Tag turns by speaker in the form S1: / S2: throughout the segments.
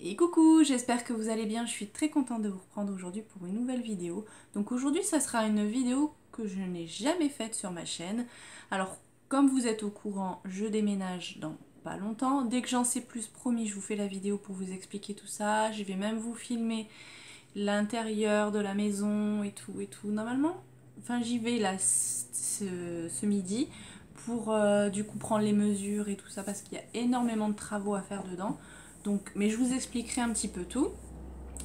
S1: Et coucou, j'espère que vous allez bien, je suis très contente de vous reprendre aujourd'hui pour une nouvelle vidéo. Donc aujourd'hui ça sera une vidéo que je n'ai jamais faite sur ma chaîne. Alors comme vous êtes au courant, je déménage dans pas longtemps. Dès que j'en sais plus, promis, je vous fais la vidéo pour vous expliquer tout ça. Je vais même vous filmer l'intérieur de la maison et tout et tout. Normalement, enfin j'y vais là ce midi pour du coup prendre les mesures et tout ça parce qu'il y a énormément de travaux à faire dedans. Donc, mais je vous expliquerai un petit peu tout.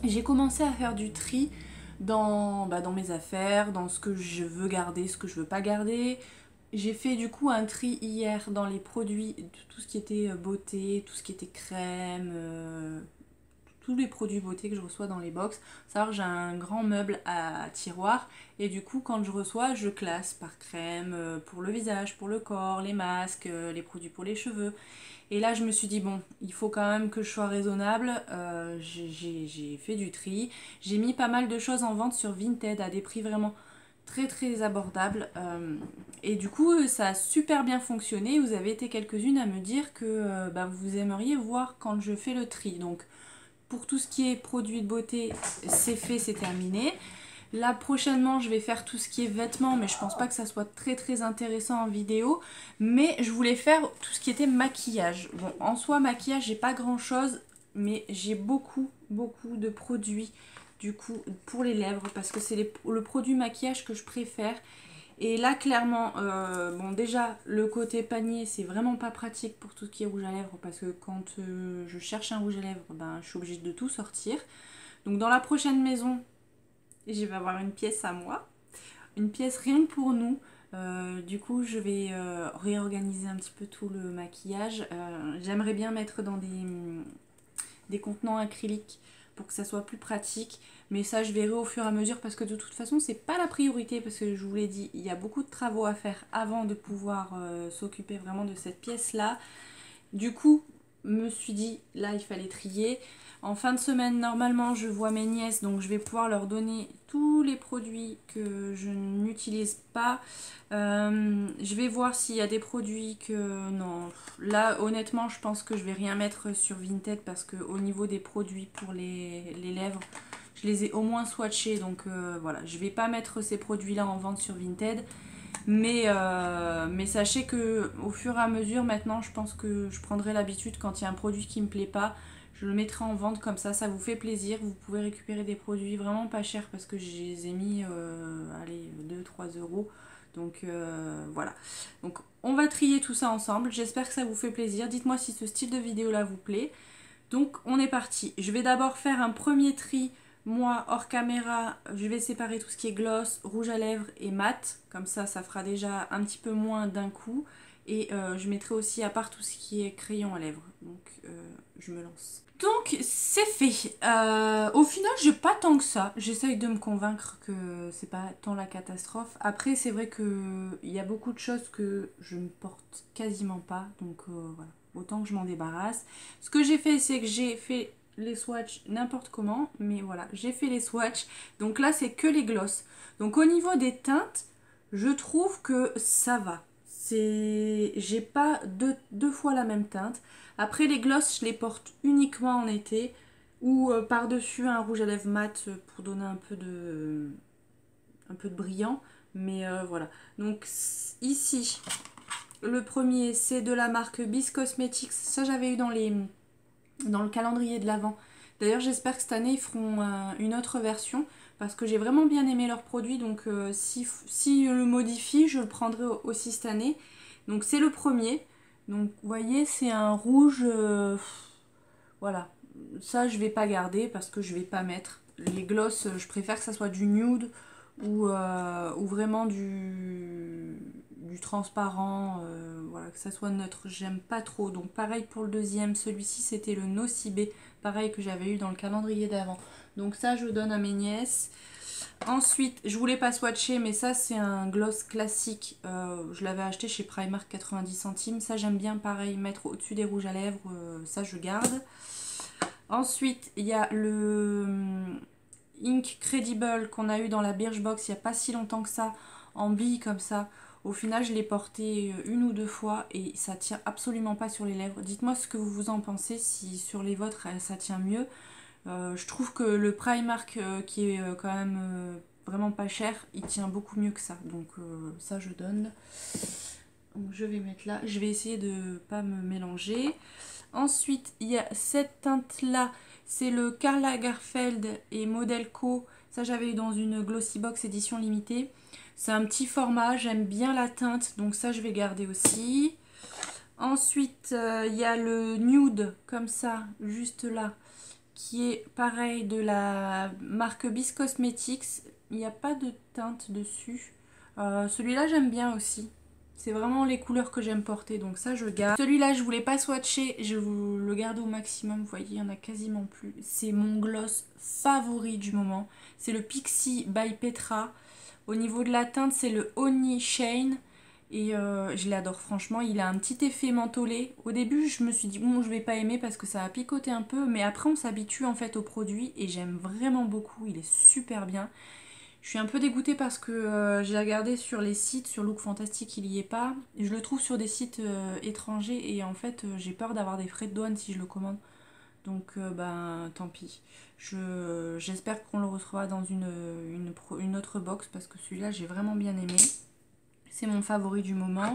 S1: J'ai commencé à faire du tri dans mes affaires, dans ce que je veux garder, ce que je veux pas garder. J'ai fait du coup un tri hier dans les produits, tout ce qui était beauté, tout ce qui était crème, tous les produits beauté que je reçois dans les box. Savoir j'ai un grand meuble à tiroir et du coup quand je reçois je classe par crème pour le visage, pour le corps, les masques, les produits pour les cheveux. Et là je me suis dit bon il faut quand même que je sois raisonnable. J'ai fait du tri. J'ai mis pas mal de choses en vente sur Vinted à des prix vraiment très très abordables. Et du coup ça a super bien fonctionné. Vous avez été quelques-unes à me dire que vous aimeriez voir quand je fais le tri. Donc pour tout ce qui est produits de beauté, c'est fait, c'est terminé. Là prochainement je vais faire tout ce qui est vêtements, mais je pense pas que ça soit très très intéressant en vidéo. Mais je voulais faire tout ce qui était maquillage. Bon, en soi maquillage j'ai pas grand chose, mais j'ai beaucoup de produits du coup pour les lèvres, parce que c'est le produit maquillage que je préfère. Et là clairement, bon déjà le côté panier c'est vraiment pas pratique pour tout ce qui est rouge à lèvres, parce que quand je cherche un rouge à lèvres, je suis obligée de tout sortir. Donc dans la prochaine maison, je vais avoir une pièce à moi, une pièce rien que pour nous. Du coup je vais réorganiser un petit peu tout le maquillage. J'aimerais bien mettre dans des contenants acryliques pour que ça soit plus pratique. Mais ça, je verrai au fur et à mesure parce que de toute façon, c'est pas la priorité parce que je vous l'ai dit, il y a beaucoup de travaux à faire avant de pouvoir s'occuper vraiment de cette pièce-là. Du coup, me suis dit, là, il fallait trier. En fin de semaine, normalement, je vois mes nièces, donc je vais pouvoir leur donner tous les produits que je n'utilise pas. Je vais voir s'il y a des produits que... Non, là, honnêtement, je pense que je vais rien mettre sur Vinted parce qu'au niveau des produits pour les lèvres, je les ai au moins swatchés. Donc voilà, je vais pas mettre ces produits-là en vente sur Vinted. Mais sachez que au fur et à mesure, maintenant, je pense que je prendrai l'habitude quand il y a un produit qui me plaît pas, je le mettrai en vente comme ça vous fait plaisir. Vous pouvez récupérer des produits vraiment pas chers parce que je les ai mis, allez, 2-3 euros. Donc voilà. Donc on va trier tout ça ensemble. J'espère que ça vous fait plaisir. Dites-moi si ce style de vidéo là vous plaît. Donc on est parti. Je vais d'abord faire un premier tri. Moi, hors caméra, je vais séparer tout ce qui est gloss, rouge à lèvres et mat. Comme ça fera déjà un petit peu moins d'un coup. Et je mettrai aussi à part tout ce qui est crayon à lèvres. Donc je me lance. Donc c'est fait. Au final, j'ai pas tant que ça. J'essaye de me convaincre que c'est pas tant la catastrophe. Après, c'est vrai que il y a beaucoup de choses que je ne porte quasiment pas. Donc voilà, autant que je m'en débarrasse. Ce que j'ai fait, c'est que j'ai fait les swatchs n'importe comment, mais voilà, j'ai fait les swatchs. Donc là, c'est que les gloss. Donc au niveau des teintes, je trouve que ça va. J'ai pas deux fois la même teinte. Après les gloss, je les porte uniquement en été ou par-dessus un rouge à lèvres mat pour donner un peu de brillant. Mais voilà. Donc ici, le premier, c'est de la marque Bis Cosmetics. Ça, j'avais eu dans le calendrier de l'Avent. D'ailleurs, j'espère que cette année, ils feront une autre version parce que j'ai vraiment bien aimé leurs produits. Donc, si je le modifie, je le prendrai aussi cette année. Donc, c'est le premier. Donc, vous voyez, c'est un rouge. Voilà. Ça, je vais pas garder parce que je vais pas mettre. Les gloss, je préfère que ça soit du nude ou vraiment du transparent, voilà, que ça soit neutre. J'aime pas trop. Donc pareil pour le deuxième, celui-ci c'était le Nocibé, pareil que j'avais eu dans le calendrier d'avant. Donc ça je donne à mes nièces. Ensuite, je voulais pas swatcher, mais ça c'est un gloss classique. Je l'avais acheté chez Primark 90 centimes. Ça j'aime bien pareil mettre au-dessus des rouges à lèvres. Ça je garde. Ensuite, il y a le Ink Credible qu'on a eu dans la Birchbox il n'y a pas si longtemps que ça, en bille comme ça. Au final, je l'ai porté une ou deux fois et ça tient absolument pas sur les lèvres. Dites-moi ce que vous en pensez, si sur les vôtres ça tient mieux. Je trouve que le Primark qui est quand même vraiment pas cher, il tient beaucoup mieux que ça. Donc ça je donne. Donc, je vais mettre là. Je vais essayer de pas me mélanger. Ensuite, il y a cette teinte là. C'est le Karl Lagerfeld et Model Co. Ça j'avais eu dans une Glossy Box édition limitée. C'est un petit format, j'aime bien la teinte, donc ça je vais garder aussi. Ensuite, il y a le nude, comme ça, juste là, qui est pareil de la marque Bis Cosmetics. Il n'y a pas de teinte dessus. Celui-là j'aime bien aussi. C'est vraiment les couleurs que j'aime porter, donc ça je garde. Celui-là je voulais pas swatcher, je vous le garde au maximum, vous voyez, il n'y en a quasiment plus. C'est mon gloss favori du moment. C'est le Pixie by Petra. Au niveau de la teinte, c'est le Honey Shane. Et je l'adore, franchement. Il a un petit effet mentholé. Au début, je me suis dit, bon, je vais pas aimer parce que ça a picoté un peu. Mais après, on s'habitue en fait au produit. Et j'aime vraiment beaucoup. Il est super bien. Je suis un peu dégoûtée parce que j'ai regardé sur les sites, sur Look Fantastic, il y est pas. Je le trouve sur des sites étrangers. Et en fait, j'ai peur d'avoir des frais de douane si je le commande. Donc ben tant pis. J'espère qu'on le retrouvera dans une autre box parce que celui-là j'ai vraiment bien aimé. C'est mon favori du moment.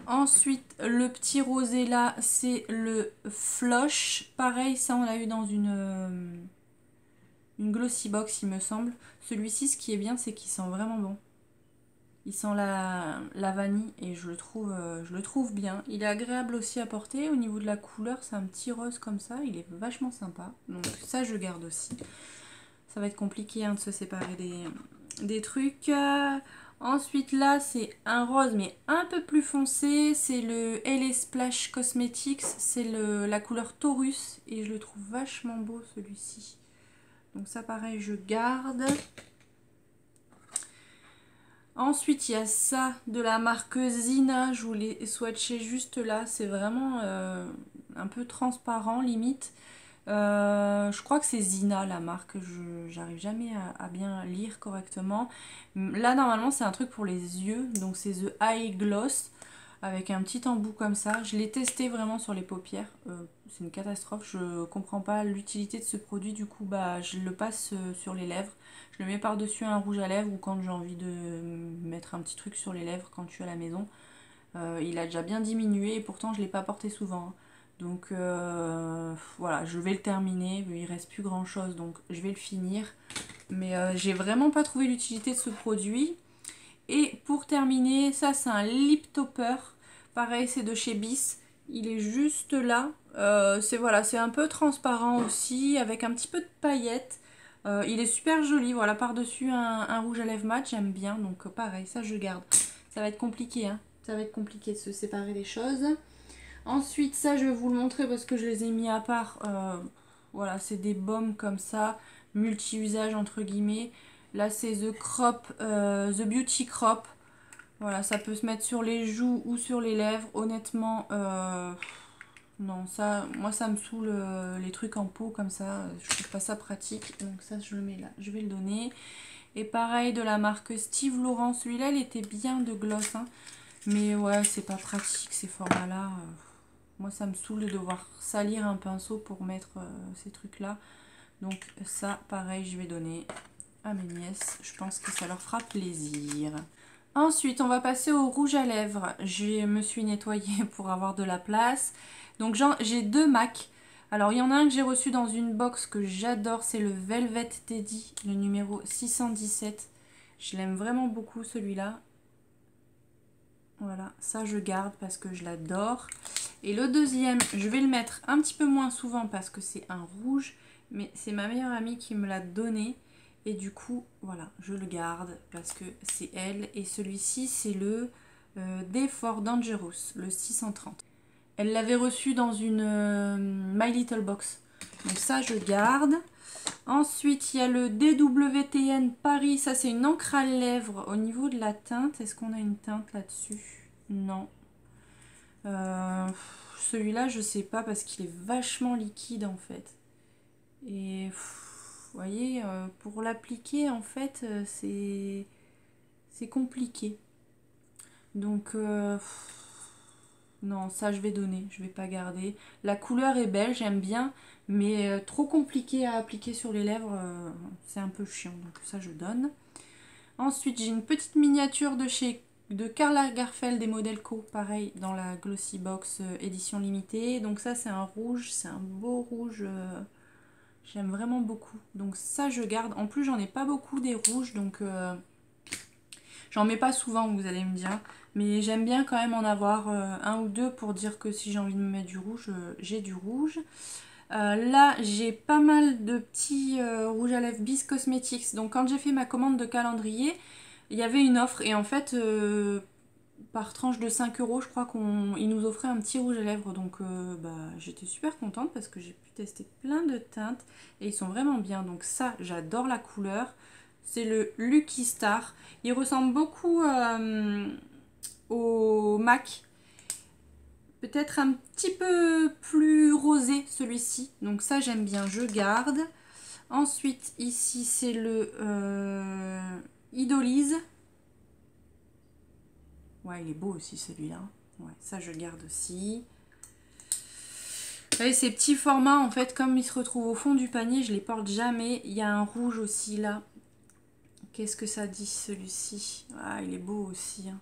S1: Ensuite le petit rosé là c'est le Flush. Pareil ça on l'a eu dans une Glossy Box il me semble. Celui-ci ce qui est bien c'est qu'il sent vraiment bon. Il sent la vanille et je le trouve bien. Il est agréable aussi à porter. Au niveau de la couleur, c'est un petit rose comme ça. Il est vachement sympa. Donc ça, je garde aussi. Ça va être compliqué hein, de se séparer des trucs. Ensuite, là, c'est un rose, mais un peu plus foncé. C'est le LA Splash Cosmetics. C'est la couleur Taurus. Et je le trouve vachement beau, celui-ci. Donc ça, pareil, je garde. Ensuite, il y a ça de la marque Zina. Je vous l'ai swatché juste là. C'est vraiment un peu transparent, limite. Je crois que c'est Zina la marque. J'arrive jamais à bien lire correctement. Là, normalement, c'est un truc pour les yeux. Donc, c'est The Eye Gloss. Avec un petit embout comme ça. Je l'ai testé vraiment sur les paupières. C'est une catastrophe. Je comprends pas l'utilité de ce produit. Du coup, bah, je le passe sur les lèvres. Je le mets par-dessus un rouge à lèvres ou quand j'ai envie de mettre un petit truc sur les lèvres quand je suis à la maison. Il a déjà bien diminué et pourtant je ne l'ai pas porté souvent. Donc voilà, je vais le terminer. Il reste plus grand chose donc je vais le finir. Mais j'ai vraiment pas trouvé l'utilité de ce produit. Et pour terminer, ça c'est un lip topper. Pareil, c'est de chez Bis. Il est juste là. C'est un peu transparent aussi avec un petit peu de paillettes. Il est super joli, voilà, par-dessus un rouge à lèvres mat, j'aime bien, donc pareil, ça je garde. Ça va être compliqué, hein. Ça va être compliqué de se séparer des choses. Ensuite, ça je vais vous le montrer parce que je les ai mis à part. Voilà, c'est des baumes comme ça, multi-usage entre guillemets. Là c'est The Beauty Crop. Voilà, ça peut se mettre sur les joues ou sur les lèvres. Honnêtement, non, ça, moi ça me saoule les trucs en peau comme ça, je trouve pas ça pratique, donc ça je le mets là, je vais le donner. Et pareil de la marque Steve Laurent, celui-là il était bien de gloss, hein, mais ouais c'est pas pratique ces formats-là. Moi ça me saoule de devoir salir un pinceau pour mettre ces trucs-là, donc ça pareil je vais donner à mes nièces, je pense que ça leur fera plaisir. Ensuite, on va passer au rouge à lèvres. Je me suis nettoyée pour avoir de la place. Donc j'ai deux MAC. Alors, il y en a un que j'ai reçu dans une box que j'adore. C'est le Velvet Teddy, le numéro 617. Je l'aime vraiment beaucoup celui-là. Voilà, ça je garde parce que je l'adore. Et le deuxième, je vais le mettre un petit peu moins souvent parce que c'est un rouge. Mais c'est ma meilleure amie qui me l'a donné. Et du coup, voilà, je le garde parce que c'est elle. Et celui-ci, c'est le Day for Dangerous, le 630. Elle l'avait reçu dans une My Little Box. Donc ça, je garde. Ensuite, il y a le DWTN Paris. Ça, c'est une encre à lèvres au niveau de la teinte. Est-ce qu'on a une teinte là-dessus? Non. Celui-là, je sais pas parce qu'il est vachement liquide en fait. Et... vous voyez, pour l'appliquer, en fait, c'est compliqué. Donc, non, ça je vais donner, je vais pas garder. La couleur est belle, j'aime bien, mais trop compliqué à appliquer sur les lèvres, c'est un peu chiant, donc ça je donne. Ensuite, j'ai une petite miniature de Karl Lagerfeld des modèles Co, pareil, dans la Glossy Box édition limitée. Donc ça c'est un rouge, c'est un beau rouge, j'aime vraiment beaucoup. Donc ça je garde. En plus j'en ai pas beaucoup des rouges, donc j'en mets pas souvent, vous allez me dire. Mais j'aime bien quand même en avoir un ou deux pour dire que si j'ai envie de me mettre du rouge, j'ai du rouge. Là, j'ai pas mal de petits rouges à lèvres Bis Cosmetics. Donc quand j'ai fait ma commande de calendrier, il y avait une offre. Et en fait, par tranche de 5 euros, je crois qu'ils nous offraient un petit rouge à lèvres. Donc j'étais super contente parce que j'ai pu tester plein de teintes. Et ils sont vraiment bien. Donc ça, j'adore la couleur. C'est le Lucky Star. Il ressemble beaucoup au MAC. Peut-être un petit peu plus rosé celui-ci. Donc ça j'aime bien, je garde. Ensuite ici c'est le Idolise. Ouais, il est beau aussi celui-là. Ouais, ça je garde aussi. Vous voyez, ces petits formats en fait, comme ils se retrouvent au fond du panier, je les porte jamais. Il y a un rouge aussi là. Qu'est-ce que ça dit celui-ci? Ah, il est beau aussi. Hein.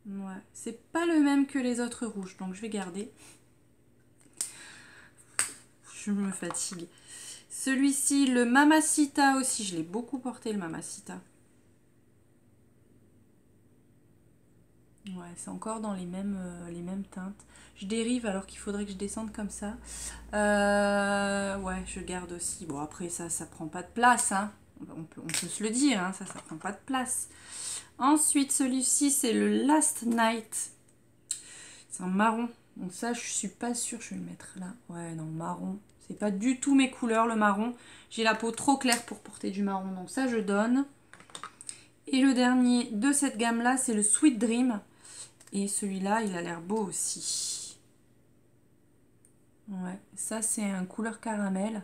S1: Ouais, c'est pas le même que les autres rouges, donc je vais garder. Je me fatigue. Celui-ci, le Mamacita aussi, je l'ai beaucoup porté le Mamacita. Ouais, c'est encore dans les mêmes teintes. Je dérive alors qu'il faudrait que je descende comme ça. Ouais, je garde aussi. Bon, après ça prend pas de place, hein. On peut se le dire, hein, ça prend pas de place. Ensuite, celui-ci, c'est le Last Night. C'est un marron. Donc ça, je suis pas sûre. Je vais le mettre là. Ouais, non, marron. C'est pas du tout mes couleurs, le marron. J'ai la peau trop claire pour porter du marron. Donc ça, je donne. Et le dernier de cette gamme-là, c'est le Sweet Dream. Et celui-là, il a l'air beau aussi. Ouais, ça, c'est un couleur caramel.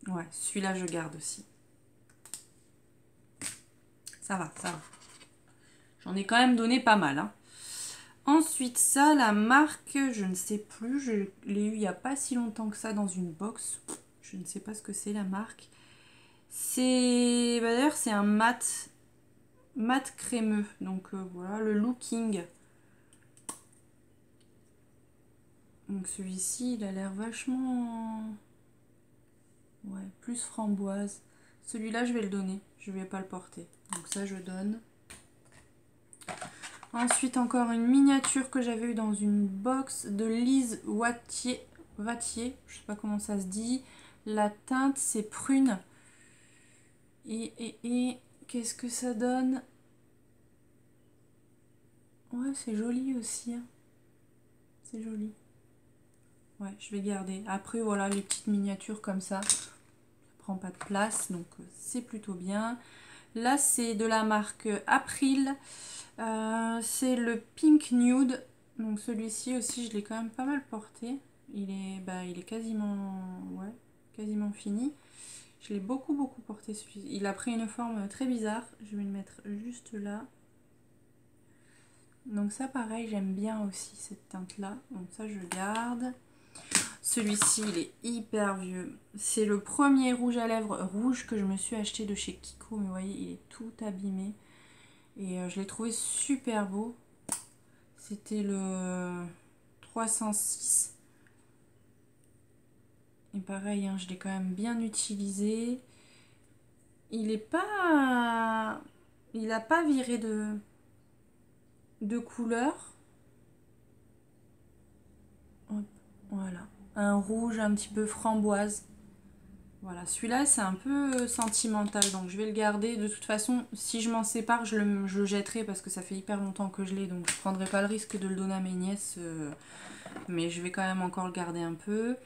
S1: Ouais, celui-là, je garde aussi. Ça va, ça va. J'en ai quand même donné pas mal, hein. Ensuite, ça, la marque, je ne sais plus. Je l'ai eu il n'y a pas si longtemps que ça dans une box. Je ne sais pas ce que c'est la marque. C'est... D'ailleurs, c'est un mat crémeux. Donc voilà, le Looking. Donc celui-ci, il a l'air vachement... Ouais, plus framboise. Celui-là, je vais le donner. Je vais pas le porter. Donc ça, je donne. Ensuite, encore une miniature que j'avais eue dans une box de Lise Wattier. Je sais pas comment ça se dit. La teinte, c'est prune. Et qu'est-ce que ça donne? Ouais, c'est joli aussi. Hein. C'est joli. Ouais, je vais garder. Après, voilà, les petites miniatures comme ça. Ça prend pas de place, donc c'est plutôt bien. Là, c'est de la marque April. C'est le Pink Nude. Donc celui-ci aussi, je l'ai quand même pas mal porté. Il est quasiment, ouais, quasiment fini. Je l'ai beaucoup porté celui-ci. Il a pris une forme très bizarre. Je vais le mettre juste là. Donc ça, pareil, j'aime bien aussi cette teinte-là. Donc ça, je garde. Celui-ci, il est hyper vieux. C'est le premier rouge à lèvres rouge que je me suis acheté de chez Kiko. Mais vous voyez, il est tout abîmé. Et je l'ai trouvé super beau. C'était le 306. Et pareil, hein, je l'ai quand même bien utilisé. Il est pas... Il n'a pas viré de couleur. Hop, voilà. Un rouge un petit peu framboise. Voilà, celui-là c'est un peu sentimental, donc je vais le garder. De toute façon, si je m'en sépare, je le jetterai parce que ça fait hyper longtemps que je l'ai, donc je prendrai pas le risque de le donner à mes nièces. Mais je vais quand même encore le garder un peu.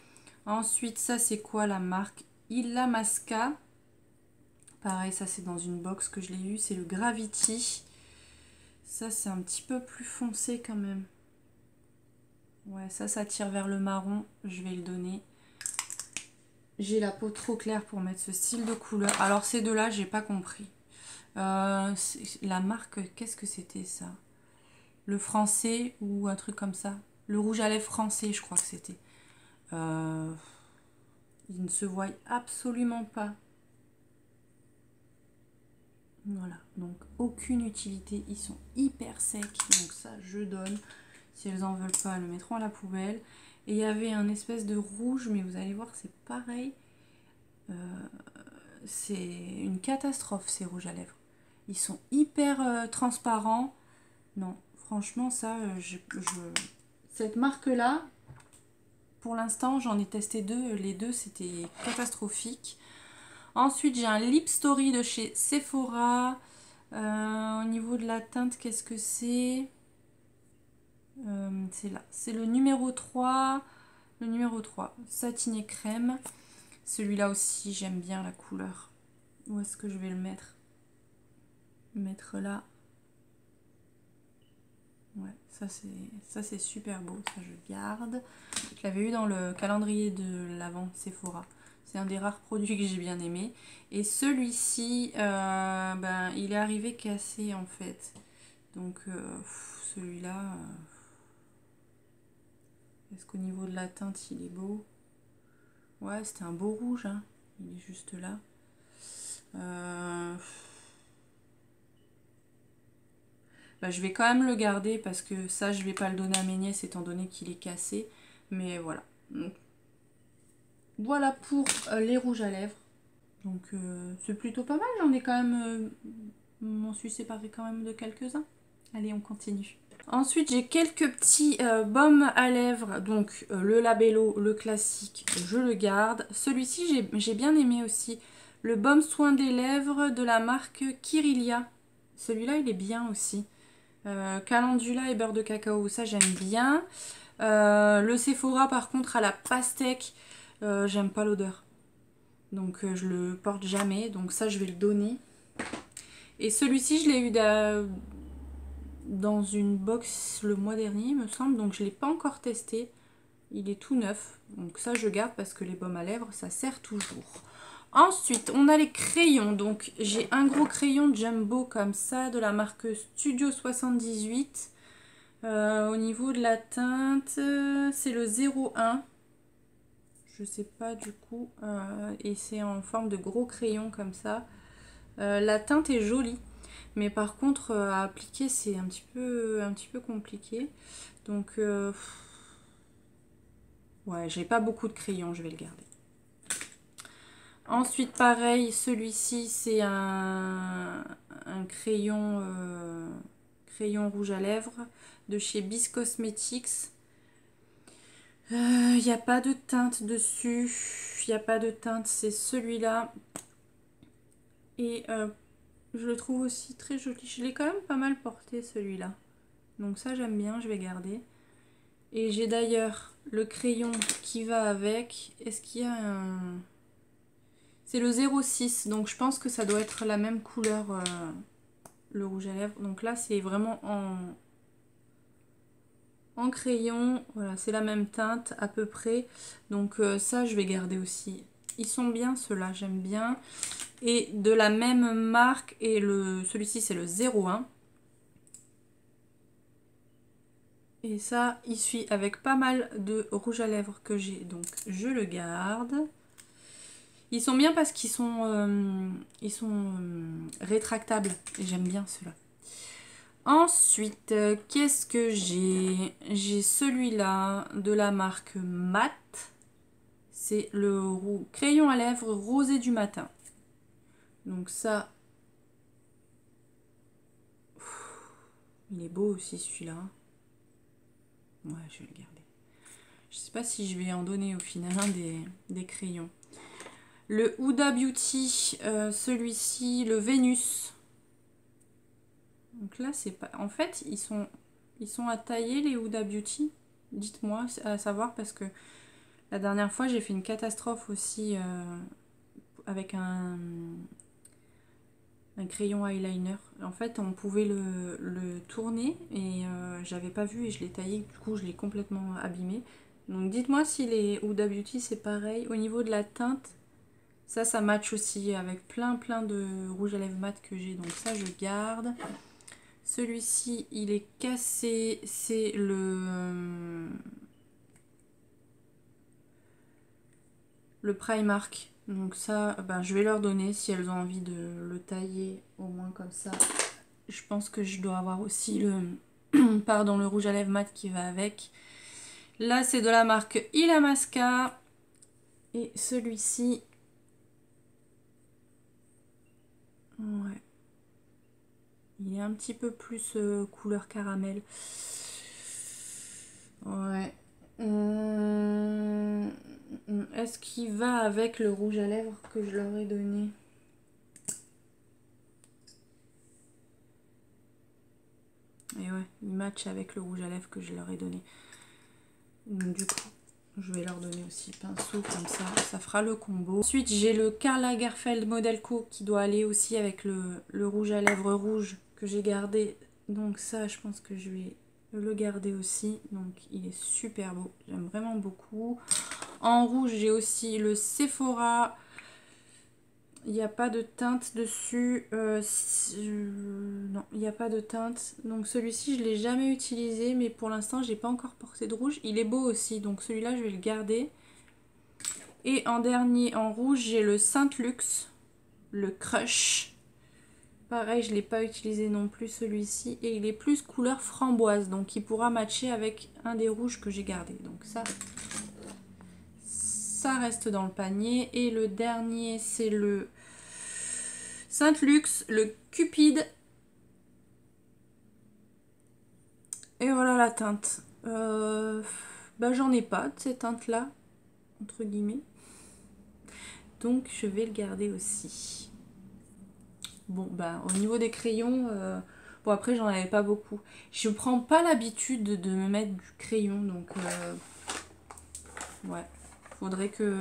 S1: Ensuite, ça c'est quoi la marque? Illamasqua. Pareil, ça c'est dans une box que je l'ai eu, c'est le Gravity. Ça c'est un petit peu plus foncé quand même. Ouais, ça tire vers le marron, je vais le donner. J'ai la peau trop claire pour mettre ce style de couleur. Alors ces deux-là, j'ai pas compris. La marque, qu'est-ce que c'était ça? Le français ou un truc comme ça. Le rouge à lèvres français, je crois que c'était. Il ne se voit absolument pas. Voilà, donc aucune utilité. Ils sont hyper secs, donc ça je donne. Si elles en veulent pas, elles le mettront à la poubelle. Et il y avait un espèce de rouge, mais vous allez voir, c'est pareil. C'est une catastrophe ces rouges à lèvres. Ils sont hyper transparents. Non, franchement, ça, cette marque-là, pour l'instant, j'en ai testé deux. Les deux, c'était catastrophique. Ensuite, j'ai un Lip Story de chez Sephora. Au niveau de la teinte, qu'est-ce que c'est? C'est là. C'est le numéro 3. Le numéro 3, satiné crème. Celui-là aussi, j'aime bien la couleur. Où est-ce que je vais le mettre? Mettre là. Ouais, ça c'est super beau, ça je garde. Je l'avais eu dans le calendrier de l'Avent Sephora. C'est un des rares produits que j'ai bien aimé. Et celui-ci, ben, il est arrivé cassé en fait. Donc celui-là, est-ce qu'au niveau de la teinte il est beau? Ouais, c'était un beau rouge, hein. Il est juste là. Bah, je vais quand même le garder parce que ça je vais pas le donner à mes nièces étant donné qu'il est cassé. Mais voilà. Donc, voilà pour les rouges à lèvres. Donc c'est plutôt pas mal. J'en ai quand même... m'en suis séparée quand même de quelques-uns. Allez, on continue. Ensuite, j'ai quelques petits baumes à lèvres. Donc le Labello, le classique, je le garde. Celui-ci, j'ai bien aimé aussi. Le baume soin des lèvres de la marque Kirilia. Celui-là, il est bien aussi. Calendula et beurre de cacao, ça j'aime bien. Le Sephora par contre à la pastèque, j'aime pas l'odeur. Donc je le porte jamais, donc ça je vais le donner. Et celui-ci je l'ai eu dans une box le mois dernier il me semble, donc je l'ai pas encore testé. Il est tout neuf, donc ça je garde parce que les baumes à lèvres ça sert toujours. Ensuite, on a les crayons. Donc, j'ai un gros crayon jumbo comme ça de la marque Studio 78. Au niveau de la teinte, c'est le 01. Je sais pas du coup. Et c'est en forme de gros crayon comme ça. La teinte est jolie. Mais par contre, à appliquer, c'est un petit peu compliqué. Donc, ouais, j'ai pas beaucoup de crayons, je vais le garder. Ensuite, pareil, celui-ci, c'est un crayon, crayon rouge à lèvres de chez Bis Cosmetics. Il n'y a pas de teinte dessus. Il n'y a pas de teinte, c'est celui-là. Et je le trouve aussi très joli. Je l'ai quand même pas mal porté, celui-là. Donc ça, j'aime bien, je vais garder. Et j'ai d'ailleurs le crayon qui va avec. Est-ce qu'il y a un... C'est le 06, donc je pense que ça doit être la même couleur, le rouge à lèvres. Donc là, c'est vraiment en crayon. Voilà, c'est la même teinte à peu près. Donc ça, je vais garder aussi. Ils sont bien, ceux-là, j'aime bien. Et de la même marque, et celui-ci, c'est le 01. Et ça, il suit avec pas mal de rouge à lèvres que j'ai, donc je le garde. Ils sont bien parce qu'ils sont, rétractables et j'aime bien ceux-là. Ensuite, qu'est-ce que j'ai? J'ai celui-là de la marque Mat. C'est le crayon à lèvres rosé du matin. Donc ça, il est beau aussi celui-là. Ouais, je vais le garder. Je sais pas si je vais en donner au final un des crayons. Le Huda Beauty, celui-ci, le Vénus. Donc là, c'est pas... En fait, ils sont à tailler, les Huda Beauty. Dites-moi, à savoir, parce que la dernière fois, j'ai fait une catastrophe aussi avec un crayon eyeliner. En fait, on pouvait le tourner et j'avais pas vu et je l'ai taillé. Du coup, je l'ai complètement abîmé. Donc dites-moi si les Huda Beauty, c'est pareil. Au niveau de la teinte, Ça match aussi avec plein de rouge à lèvres mat que j'ai. Donc ça, je garde. Celui-ci, il est cassé. C'est le Primark. Donc ça, ben, je vais leur donner si elles ont envie de le tailler. Au moins comme ça. Je pense que je dois avoir aussi pardon, le rouge à lèvres mat qui va avec. Là, c'est de la marque Illamasqua. Et celui-ci... Ouais. Il est un petit peu plus couleur caramel. Ouais. Est-ce qu'il va avec le rouge à lèvres que je leur ai donné? Et ouais, il match avec le rouge à lèvres que je leur ai donné. Donc, du coup, je vais leur donner aussi pinceau, comme ça fera le combo. Ensuite, j'ai le Karl Lagerfeld Model Co qui doit aller aussi avec le rouge à lèvres rouge que j'ai gardé. Donc ça, je pense que je vais le garder aussi. Donc il est super beau, j'aime vraiment beaucoup. En rouge, j'ai aussi le Sephora. Il n'y a pas de teinte dessus. Non, il n'y a pas de teinte. Donc celui-ci, je ne l'ai jamais utilisé, mais pour l'instant, j'ai pas encore porté de rouge. Il est beau aussi, donc celui-là, je vais le garder. Et en dernier, en rouge, j'ai le Saint Luxe, le Crush. Pareil, je ne l'ai pas utilisé non plus celui-ci. Et il est plus couleur framboise, donc il pourra matcher avec un des rouges que j'ai gardé. Donc ça reste dans le panier. Et le dernier, c'est le Saint Luxe, le Cupide. Et voilà la teinte. Bah, j'en ai pas de cette teinte-là, entre guillemets. Donc je vais le garder aussi. Bon, bah, au niveau des crayons, bon après j'en avais pas beaucoup. Je prends pas l'habitude de me mettre du crayon, donc ouais, faudrait que...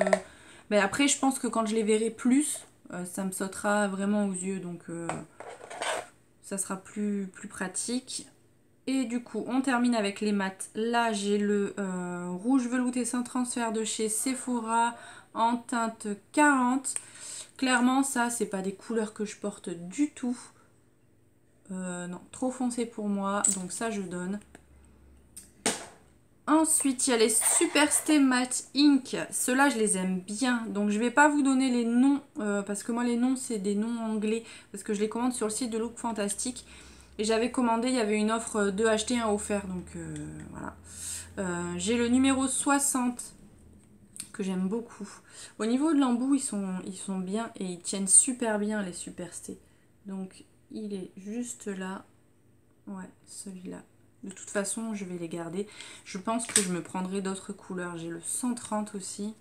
S1: Mais après je pense que quand je les verrai plus, ça me sautera vraiment aux yeux, donc ça sera plus pratique. Et du coup, on termine avec les mats. Là, j'ai le rouge velouté sans transfert de chez Sephora en teinte 40. Clairement, ça, c'est pas des couleurs que je porte du tout. Non, trop foncé pour moi. Donc ça, je donne. Ensuite, il y a les Superstay Matte Ink. Ceux-là, je les aime bien. Donc, je vais pas vous donner les noms. Parce que moi, les noms, c'est des noms anglais. Parce que je les commande sur le site de Look Fantastic. Et j'avais commandé, il y avait une offre 2 achetés, 1 offert. Donc, voilà. J'ai le numéro 60 que j'aime beaucoup. Au niveau de l'embout, ils sont bien et ils tiennent super bien les Superstay. Donc il est juste là. Ouais, celui-là. De toute façon, je vais les garder. Je pense que je me prendrai d'autres couleurs. J'ai le 130 aussi.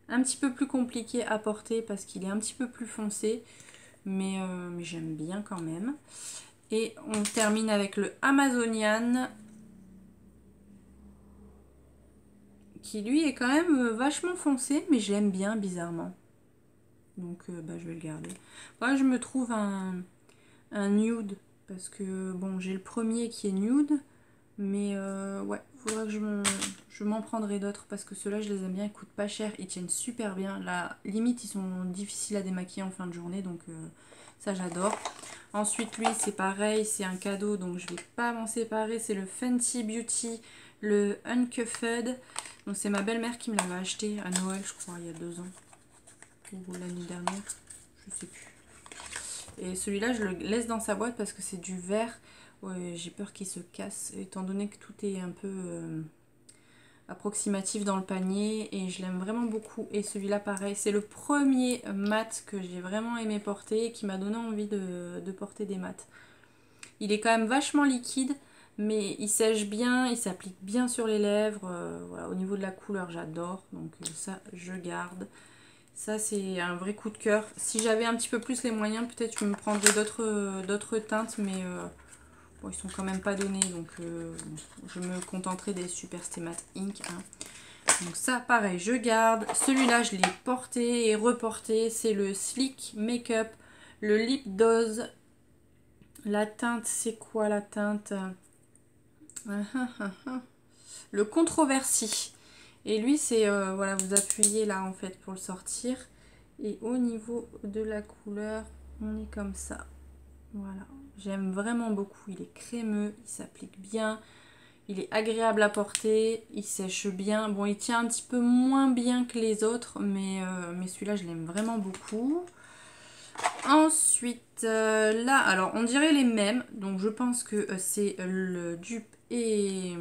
S1: Un petit peu plus compliqué à porter parce qu'il est un petit peu plus foncé. Mais j'aime bien quand même. Et on termine avec le Amazonian, qui lui est quand même vachement foncé, mais j'aime bien bizarrement. Donc bah, je vais le garder. Moi je me trouve un nude, parce que bon j'ai le premier qui est nude, mais ouais, faudra que je m'en prendrai d'autres, parce que ceux-là je les aime bien, ils coûtent pas cher, ils tiennent super bien. La limite ils sont difficiles à démaquiller en fin de journée, donc ça j'adore. Ensuite lui c'est pareil, c'est un cadeau, donc je vais pas m'en séparer, c'est le Fenty Beauty, le Uncuffed. Donc c'est ma belle-mère qui me l'avait acheté à Noël, je crois, il y a 2 ans. Ou l'année dernière, je sais plus. Et celui-là, je le laisse dans sa boîte parce que c'est du verre. Ouais, j'ai peur qu'il se casse, étant donné que tout est un peu approximatif dans le panier. Et je l'aime vraiment beaucoup. Et celui-là, pareil, c'est le premier mat que j'ai vraiment aimé porter et qui m'a donné envie de porter des mats. Il est quand même vachement liquide, mais il sèche bien, il s'applique bien sur les lèvres. Voilà, au niveau de la couleur, j'adore. Donc ça, je garde. Ça, c'est un vrai coup de cœur. Si j'avais un petit peu plus les moyens, peut-être je me prendrais d'autres teintes, mais bon, ils sont quand même pas donnés, donc je me contenterai des Superstay Matte Ink. Hein. Donc ça, pareil, je garde. Celui-là, je l'ai porté et reporté. C'est le Sleek Makeup, le Lip Dose. La teinte, c'est quoi la teinte? Le Controversy. Et lui, c'est, voilà, vous appuyez là en fait pour le sortir. Et au niveau de la couleur, on est comme ça. Voilà, j'aime vraiment beaucoup. Il est crémeux, il s'applique bien. Il est agréable à porter, il sèche bien. Bon, il tient un petit peu moins bien que les autres, mais celui-là, je l'aime vraiment beaucoup. Ensuite, là, alors, on dirait les mêmes. Donc, je pense que c'est le dupe et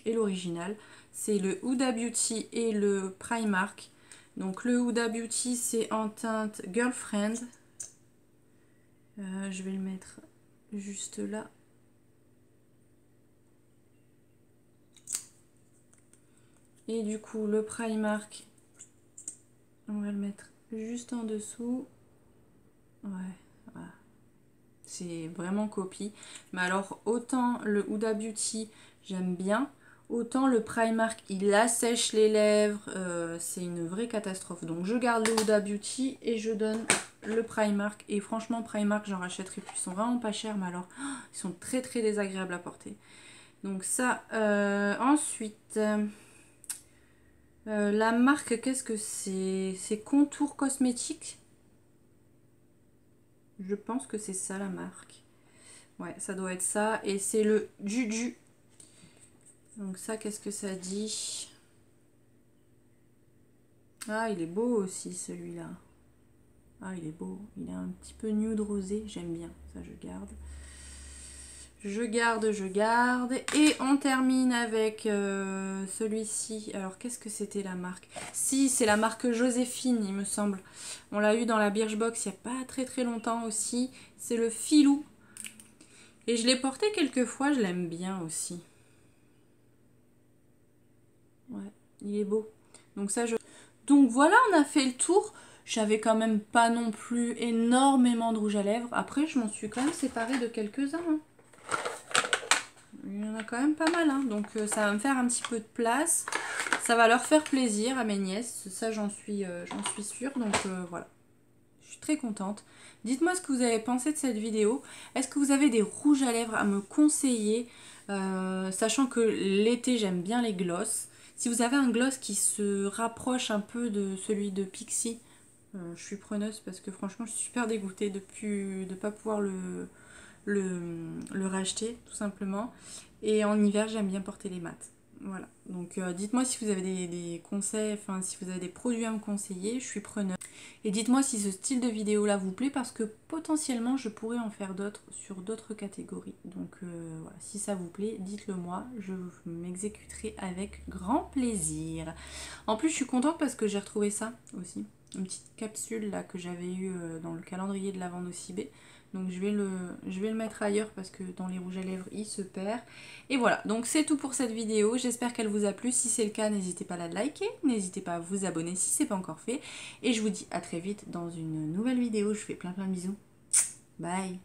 S1: l'original. C'est le Huda Beauty et le Primark. Donc, le Huda Beauty, c'est en teinte Girlfriend. Je vais le mettre juste là. Et du coup, le Primark, on va le mettre juste en dessous. Ouais, voilà. C'est vraiment copie. Mais alors, autant le Huda Beauty, j'aime bien. Autant le Primark, il assèche les lèvres. C'est une vraie catastrophe. Donc, je garde le Huda Beauty et je donne le Primark. Et franchement, Primark, j'en rachèterai plus. Ils sont vraiment pas chers, mais alors, ils sont très très désagréables à porter. Donc ça, ensuite... la marque, qu'est-ce que c'est? C'est Contour Cosmétique. Je pense que c'est ça la marque. Ouais, ça doit être ça. Et c'est le Juju. Donc ça, qu'est-ce que ça dit? Ah, il est beau aussi celui-là. Ah, il est beau. Il est un petit peu nude rosé. J'aime bien. Ça, je garde. Je garde, je garde. Et on termine avec celui-ci. Alors, qu'est-ce que c'était la marque? Si, c'est la marque Joséphine, il me semble. On l'a eu dans la Birchbox il n'y a pas très très longtemps aussi. C'est le Filou. Et je l'ai porté quelques fois, je l'aime bien aussi. Ouais, il est beau. Donc ça, Donc voilà, on a fait le tour. J'avais quand même pas non plus énormément de rouge à lèvres. Après, je m'en suis quand même séparée de quelques-uns. Hein. Il y en a quand même pas mal, hein. Donc ça va me faire un petit peu de place. Ça va leur faire plaisir à mes nièces, ça j'en suis sûre. Donc voilà, je suis très contente. Dites-moi ce que vous avez pensé de cette vidéo. Est-ce que vous avez des rouges à lèvres à me conseiller, sachant que l'été j'aime bien les gloss. Si vous avez un gloss qui se rapproche un peu de celui de Pixi, je suis preneuse parce que franchement je suis super dégoûtée de ne pas pouvoir le racheter tout simplement. Et en hiver j'aime bien porter les mats. Voilà, donc dites-moi si vous avez des conseils, enfin si vous avez des produits à me conseiller, je suis preneuse. Et dites-moi si ce style de vidéo là vous plaît parce que potentiellement je pourrais en faire d'autres sur d'autres catégories. Donc voilà, si ça vous plaît, dites-le moi, je m'exécuterai avec grand plaisir. En plus je suis contente parce que j'ai retrouvé ça aussi. Une petite capsule là que j'avais eue dans le calendrier de l'Avent Nocibé. Donc je vais le mettre ailleurs parce que dans les rouges à lèvres il se perd. Et voilà, donc c'est tout pour cette vidéo. J'espère qu'elle vous a plu. Si c'est le cas, n'hésitez pas à la liker. N'hésitez pas à vous abonner si ce n'est pas encore fait. Et je vous dis à très vite dans une nouvelle vidéo. Je vous fais plein de bisous. Bye.